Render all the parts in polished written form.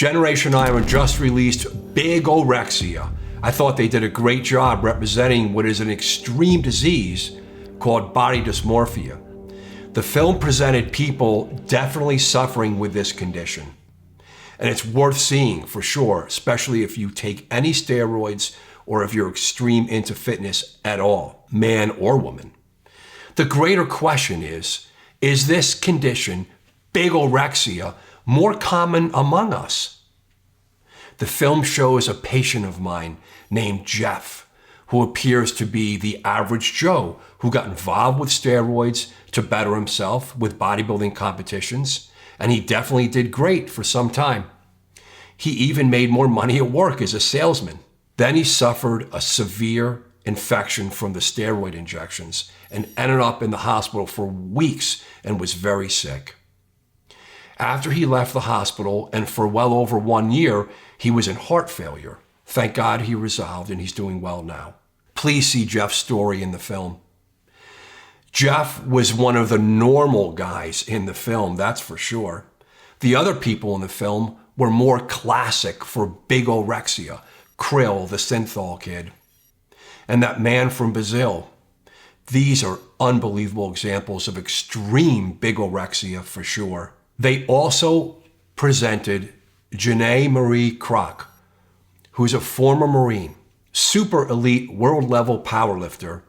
Generation Iron just released Bigorexia. I thought they did a great job representing what is an extreme disease called body dysmorphia. The film presented people definitely suffering with this condition. And it's worth seeing for sure, especially if you take any steroids or if you're extreme into fitness at all, man or woman. The greater question is this condition, bigorexia, more common among us? The film shows a patient of mine named Jeff, who appears to be the average Joe who got involved with steroids to better himself with bodybuilding competitions, and he definitely did great for some time. He even made more money at work as a salesman. Then he suffered a severe infection from the steroid injections and ended up in the hospital for weeks and was very sick. After he left the hospital, and for well over 1 year, he was in heart failure. Thank God he resolved and he's doing well now. Please see Jeff's story in the film. Jeff was one of the normal guys in the film, that's for sure. The other people in the film were more classic for bigorexia. Krill, the synthol kid, and that man from Brazil. These are unbelievable examples of extreme bigorexia for sure. They also presented Janae Marie Kroc, who's a former Marine, super elite world level powerlifter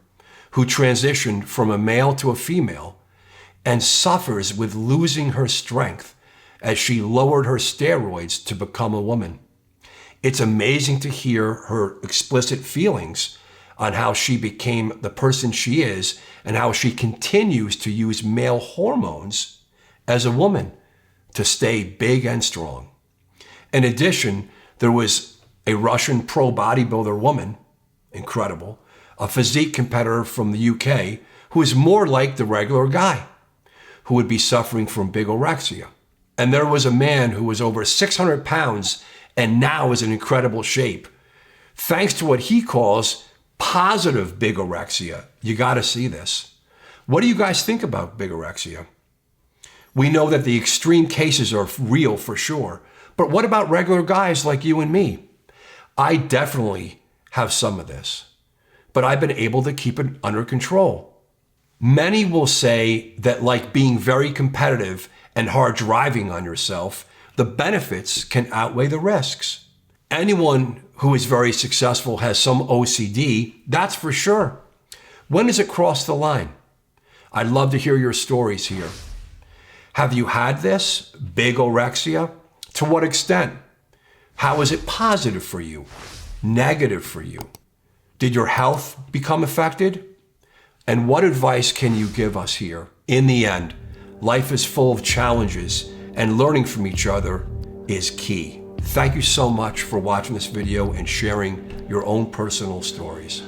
who transitioned from a male to a female and suffers with losing her strength as she lowered her steroids to become a woman. It's amazing to hear her explicit feelings on how she became the person she is and how she continues to use male hormones as a woman to stay big and strong. In addition, there was a Russian pro bodybuilder woman, incredible, a physique competitor from the UK who is more like the regular guy who would be suffering from bigorexia. And there was a man who was over 600 pounds and now is in incredible shape, thanks to what he calls positive bigorexia. You gotta see this. What do you guys think about bigorexia? We know that the extreme cases are real for sure, but what about regular guys like you and me? I definitely have some of this, but I've been able to keep it under control. Many will say that, like being very competitive and hard driving on yourself, the benefits can outweigh the risks. Anyone who is very successful has some OCD, that's for sure. When does it cross the line? I'd love to hear your stories here. Have you had this, bigorexia? To what extent? How is it positive for you? Negative for you? Did your health become affected? And what advice can you give us here? In the end, life is full of challenges, and learning from each other is key. Thank you so much for watching this video and sharing your own personal stories.